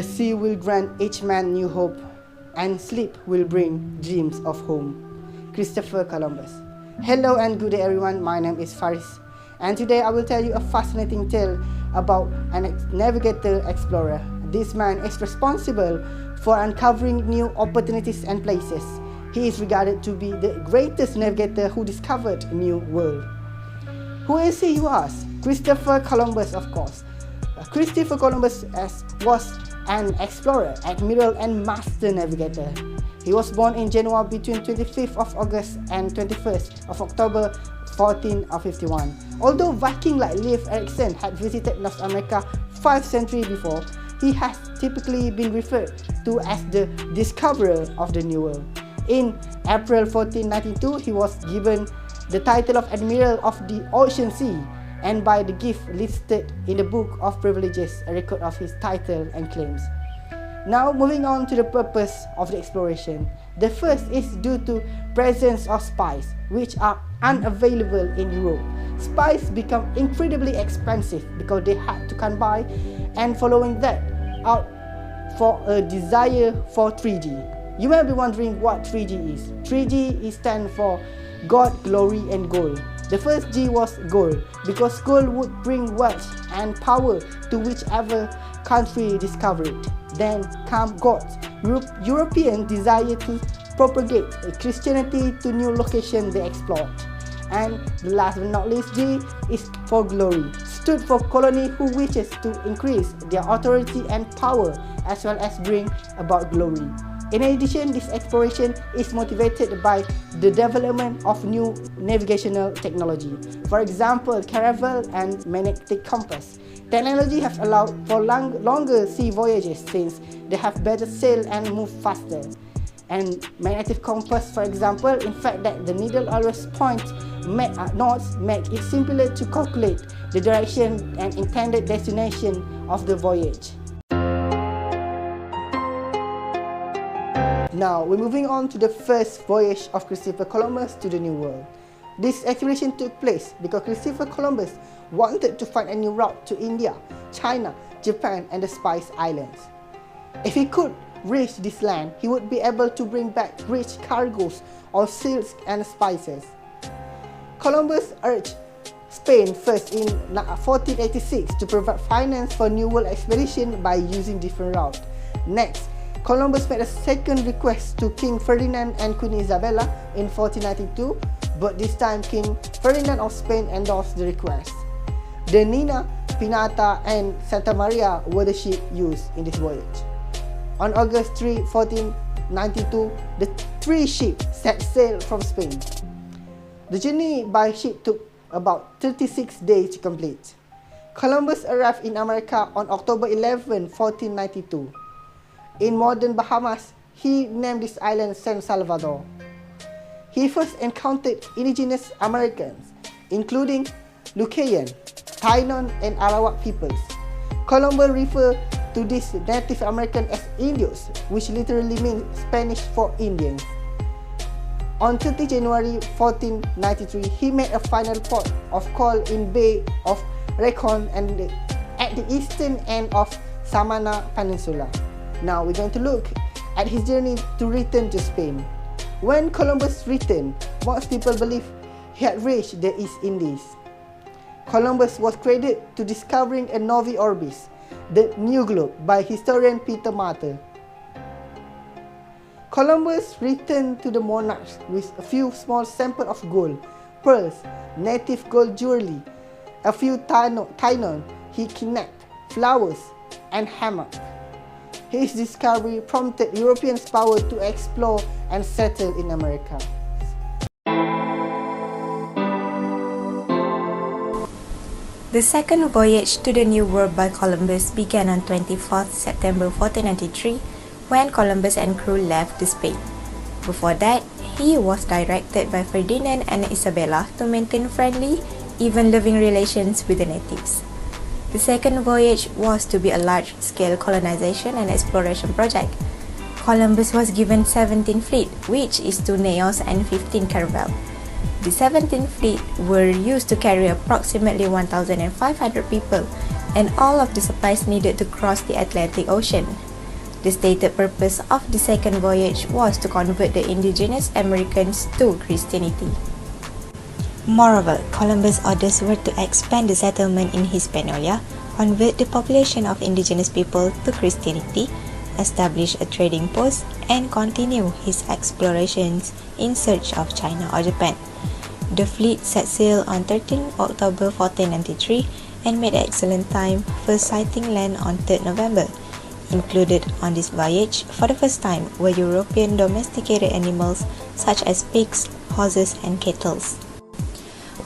sea will grant each man new hope, and sleep will bring dreams of home. Christopher Columbus. Hello and good day everyone, my name is Faris, and today I will tell you a fascinating tale about a navigator explorer. This man is responsible for uncovering new opportunities and places. He is regarded to be the greatest navigator who discovered a new world. Who is he, you ask? Christopher Columbus, of course. Christopher Columbus was an explorer, admiral and master navigator. He was born in Genoa between 25th of August and 21st of October 1451. Although Viking like Leif Erikson had visited North America 5 centuries before, he has typically been referred to as the discoverer of the New World. In April 1492, he was given the title of Admiral of the Ocean Sea, and by the gift listed in the Book of Privileges, a record of his title and claims. Now moving on to the purpose of the exploration. The first is due to presence of spice, which are unavailable in Europe. Spice become incredibly expensive because they had to come by, and following that out for a desire for 3G. You may be wondering what 3G is. 3G stands for God, Glory and Gold. The first G was gold, because gold would bring wealth and power to whichever country discovered it. Then come gods. European desire to propagate Christianity to new locations they explored. And last but not least, G is for glory, stood for colony who wishes to increase their authority and power as well as bring about glory. In addition, this exploration is motivated by the development of new navigational technology. For example, caravel and magnetic compass. Technology have allowed for longer sea voyages since they have better sail and move faster. And magnetic compass, for example, in fact that the needle always points north, make it simpler to calculate the direction and intended destination of the voyage. Now, we're moving on to the first voyage of Christopher Columbus to the New World. This expedition took place because Christopher Columbus wanted to find a new route to India, China, Japan and the Spice Islands. If he could reach this land, he would be able to bring back rich cargoes of silks and spices. Columbus urged Spain first in 1486 to provide finance for New World expedition by using different routes. Next, Columbus made a second request to King Ferdinand and Queen Isabella in 1492, but this time King Ferdinand of Spain endorsed the request. The Nina, Pinata and Santa Maria were the ships used in this voyage. On August 3, 1492, the 3 ships set sail from Spain. The journey by ship took about 36 days to complete. Columbus arrived in America on October 11, 1492. In modern Bahamas, he named this island San Salvador. He first encountered indigenous Americans, including Lucayan, Taíno and Arawak peoples. Columbus referred to these Native Americans as Indios, which literally means Spanish for Indians. On 30 January 1493, he made a final port of call in Bay of Recon and at the eastern end of Samana Peninsula. Now we're going to look at his journey to return to Spain. When Columbus returned, most people believe he had reached the East Indies. Columbus was credited to discovering a Novi Orbis, the New Globe, by historian Peter Martyr. Columbus returned to the monarchs with a few small samples of gold, pearls, native gold jewelry, a few Taíno he kidnapped, flowers, and hammock. His discovery prompted Europeans' power to explore and settle in America. The second voyage to the New World by Columbus began on 24th September 1493 when Columbus and crew left to Spain. Before that, he was directed by Ferdinand and Isabella to maintain friendly, even loving relations with the natives. The second voyage was to be a large-scale colonization and exploration project. Columbus was given 17 fleet, which is 2 naos and 15 caravel. The 17th fleet were used to carry approximately 1,500 people and all of the supplies needed to cross the Atlantic Ocean. The stated purpose of the second voyage was to convert the indigenous Americans to Christianity. Moreover, Columbus' orders were to expand the settlement in Hispaniola, convert the population of indigenous people to Christianity, establish a trading post, and continue his explorations in search of China or Japan. The fleet set sail on 13 October 1493 and made excellent time, first sighting land on 3rd November. Included on this voyage for the first time were European domesticated animals such as pigs, horses, and cattle.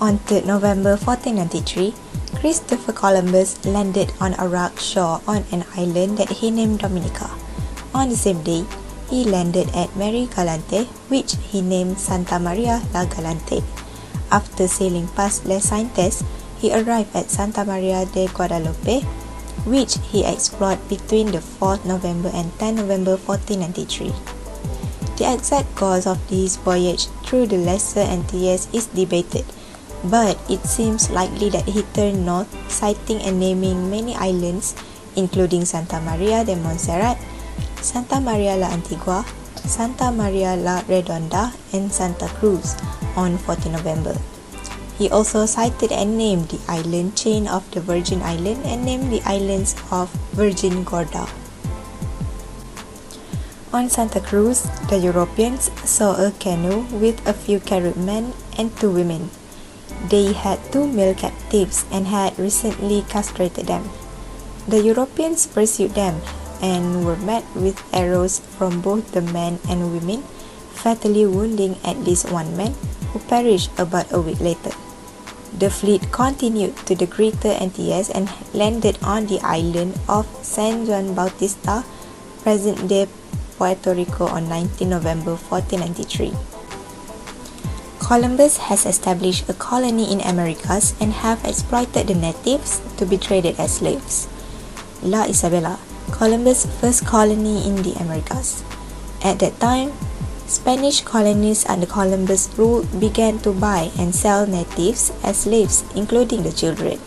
On 3rd November 1493, Christopher Columbus landed on a rock shore on an island that he named Dominica. On the same day, he landed at Mary Galante, which he named Santa Maria la Galante. After sailing past Les Saintes, he arrived at Santa Maria de Guadalupe, which he explored between the 4th November and 10 November 1493. The exact course of this voyage through the Lesser Antilles is debated, but it seems likely that he turned north, sighting and naming many islands, including Santa Maria de Montserrat, Santa Maria la Antigua, Santa Maria la Redonda, and Santa Cruz on 14 November. He also sighted and named the island chain of the Virgin Island and named the islands of Virgin Gorda. On Santa Cruz, the Europeans saw a canoe with a few Carib men and 2 women. They had 2 male captives and had recently castrated them. The Europeans pursued them and were met with arrows from both the men and women, fatally wounding at least 1 man, who perished about a week later. The fleet continued to the Greater Antilles and landed on the island of San Juan Bautista, present-day Puerto Rico, on 19 November 1493. Columbus has established a colony in Americas and have exploited the natives to be traded as slaves. La Isabela, Columbus' first colony in the Americas. At that time, Spanish colonies under Columbus' rule began to buy and sell natives as slaves, including the children.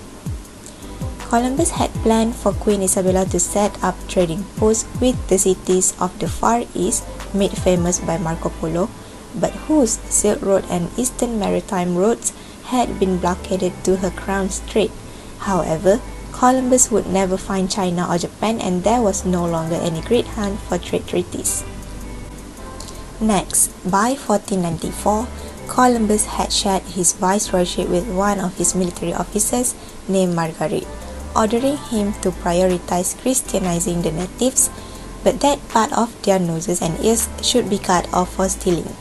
Columbus had planned for Queen Isabella to set up trading posts with the cities of the Far East made famous by Marco Polo, but whose Silk Road and Eastern Maritime roads had been blockaded to her crown strait. However, Columbus would never find China or Japan, and there was no longer any great hunt for trade treaties. Next, by 1494, Columbus had shared his viceroyship with one of his military officers named Margaret, ordering him to prioritize Christianizing the natives, but that part of their noses and ears should be cut off for stealing.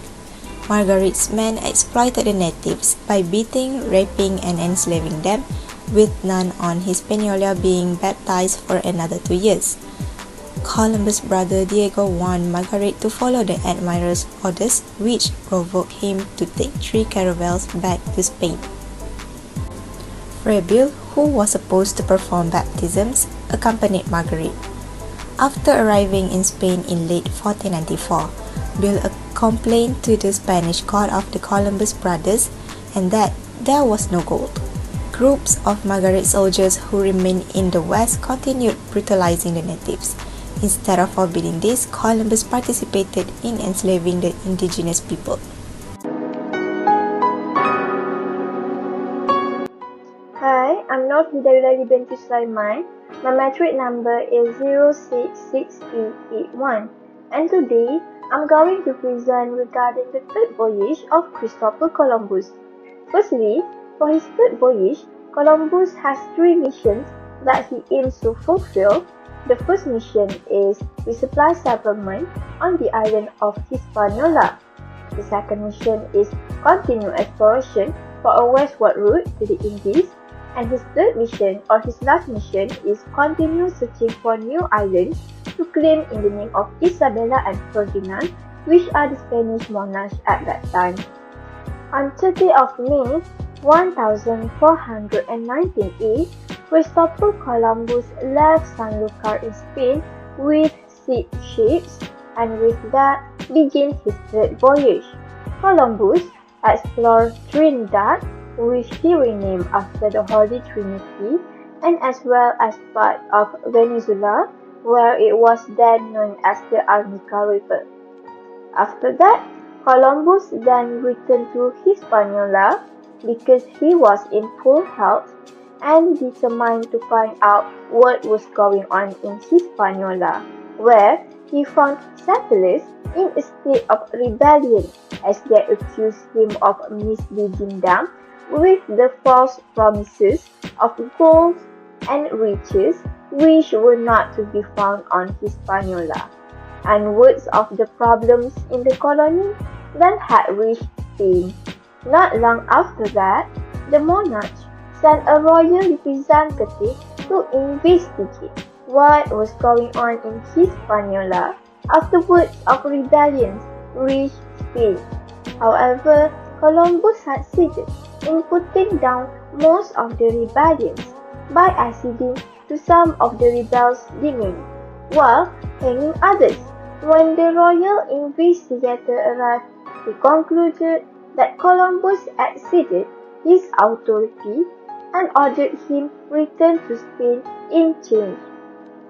Margaret's men exploited the natives by beating, raping, and enslaving them, with none on Hispaniola being baptized for another 2 years. Columbus' brother Diego warned Margaret to follow the admiral's orders, which provoked him to take 3 caravels back to Spain. Fray Bill, who was supposed to perform baptisms, accompanied Margaret. After arriving in Spain in late 1494, Bill complained to the Spanish court of the Columbus brothers and that there was no gold. Groups of Margaret soldiers who remained in the West continued brutalizing the natives. Instead of forbidding this, Columbus participated in enslaving the indigenous people. Hi, I'm Nur Hidayullah binti Sulaiman. My matric number is 066381, and today I'm going to present regarding the third voyage of Christopher Columbus. Firstly, for his third voyage, Columbus has 3 missions that he aims to fulfill. The first mission is resupply settlement on the island of Hispaniola. The second mission is continue exploration for a westward route to the Indies. And his third mission, or his last mission, is continue searching for new islands to claim in the name of Isabella and Ferdinand, which are the Spanish monarchs at that time. On 30th of May 1498, Christopher Columbus left Sanlúcar in Spain with 6 ships, and with that began his third voyage. Columbus explored Trinidad, which he renamed after the Holy Trinity, and as well as part of Venezuela, where it was then known as the Arnica River. After that, Columbus then returned to Hispaniola because he was in full health and determined to find out what was going on in Hispaniola, where he found settlers in a state of rebellion as they accused him of misleading them with the false promises of gold and riches which were not to be found on Hispaniola. And words of the problems in the colony then had reached Spain. Not long after that, the monarch sent a royal representative to investigate what was going on in Hispaniola after words of rebellion reached Spain. However, Columbus succeeded in putting down most of the rebellions by acceding to some of the rebels' demands, while hanging others. When the royal investigator arrived, he concluded that Columbus exceeded his authority and ordered him return to Spain in chains.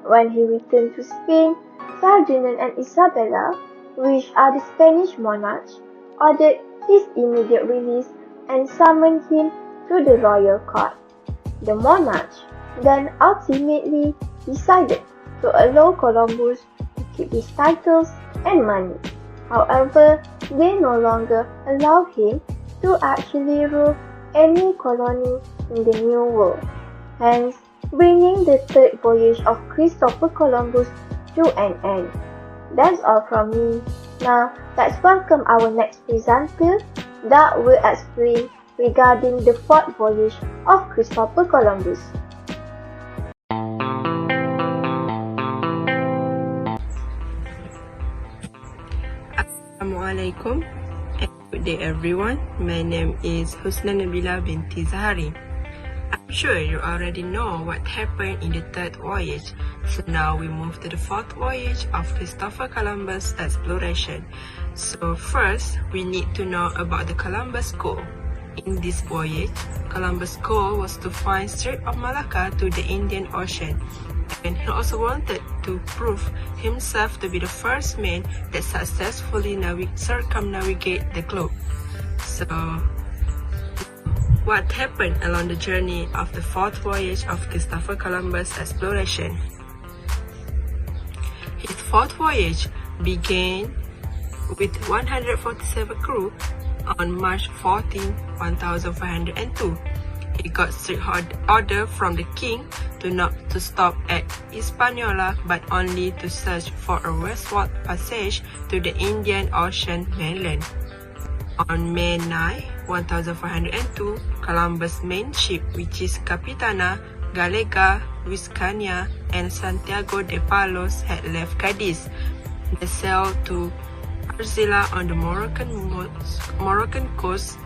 When he returned to Spain, Ferdinand and Isabella, which are the Spanish monarchs, ordered his immediate release and summoned him to the royal court. The monarch then ultimately decided to allow Columbus to keep his titles and money. However, they no longer allow him to actually rule any colony in the New World, hence bringing the third voyage of Christopher Columbus to an end. That's all from me. Now, let's welcome our next presenter that will explain regarding the fourth voyage of Christopher Columbus. Assalamualaikum and good day everyone. My name is Husna Nabila binti Zahari. I'm sure you already know what happened in the third voyage, so now we move to the fourth voyage of Christopher Columbus exploration. So first, we need to know about the Columbus goal. In this voyage, Columbus' goal was to find Strait of Malacca to the Indian Ocean, and he also wanted to prove himself to be the first man that successfully circumnavigate the globe. So, what happened along the journey of the fourth voyage of Christopher Columbus exploration? His fourth voyage began with 147 crew on March 14, 1502. He got strict order from the king to not to stop at Hispaniola but only to search for a westward passage to the Indian Ocean mainland. On May 9, 1502, Columbus' main ship, which is Capitana Gallega, Lusitania, and Santiago de Palos, had left Cadiz. They sailed to Arcila on the Moroccan coast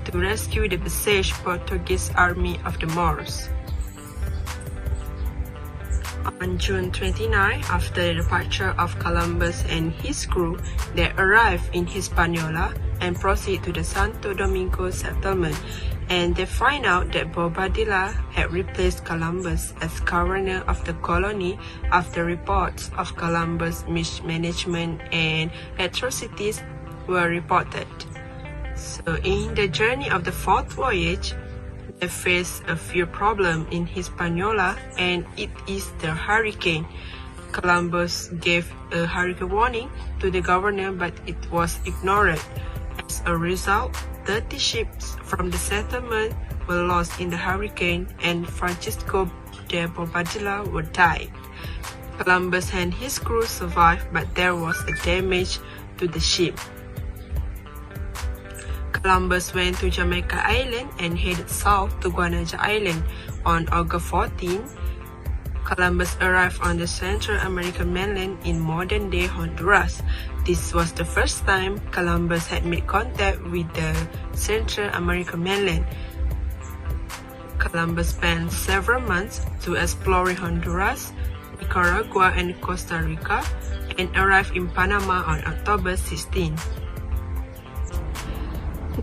to rescue the besieged Portuguese army of the Moors. On June 29, after the departure of Columbus and his crew, they arrived in Hispaniola and proceed to the Santo Domingo settlement, and they find out that Bobadilla had replaced Columbus as governor of the colony after reports of Columbus' mismanagement and atrocities were reported. So in the journey of the fourth voyage, they faced a few problems in Hispaniola, and it is the hurricane. Columbus gave a hurricane warning to the governor, but it was ignored. As a result, 30 ships from the settlement were lost in the hurricane, and Francisco de Bobadilla would die. Columbus and his crew survived, but there was a damage to the ship. Columbus went to Jamaica Island and headed south to Guanaja Island. On August 14, Columbus arrived on the Central American mainland in modern-day Honduras. This was the first time Columbus had made contact with the Central American mainland. Columbus spent several months to explore Honduras, Nicaragua, and Costa Rica, and arrived in Panama on October 16.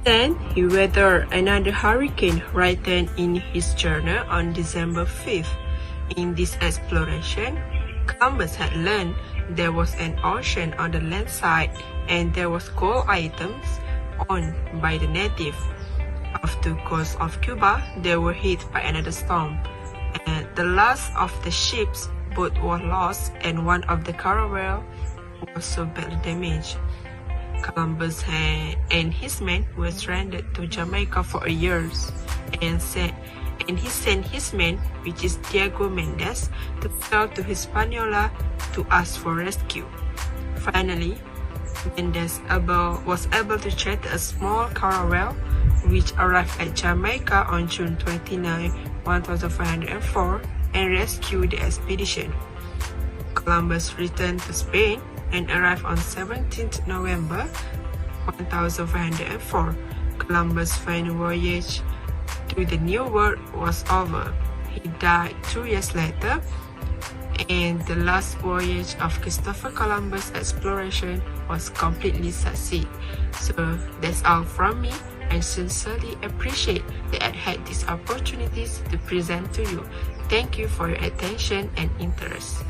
Then he weathered another hurricane written in his journal on December 5th. In this exploration, Columbus had learned there was an ocean on the land side and there was gold items owned by the native. Off the coast of Cuba, they were hit by another storm, and the last of the ship's boat was lost and one of the caravel was so badly damaged. Columbus and his men were stranded to Jamaica for years, and he sent his men, which is Diego Mendez, to sail to Hispaniola to ask for rescue. Finally, Mendez was able to charter a small caravel which arrived at Jamaica on June 29, 1504 and rescued the expedition. Columbus returned to Spain and arrived on 17th November 1504. Columbus' final voyage to the New World was over. He died 2 years later, and the last voyage of Christopher Columbus' exploration was completely succeed. So that's all from me. I sincerely appreciate that I had these opportunities to present to you. Thank you for your attention and interest.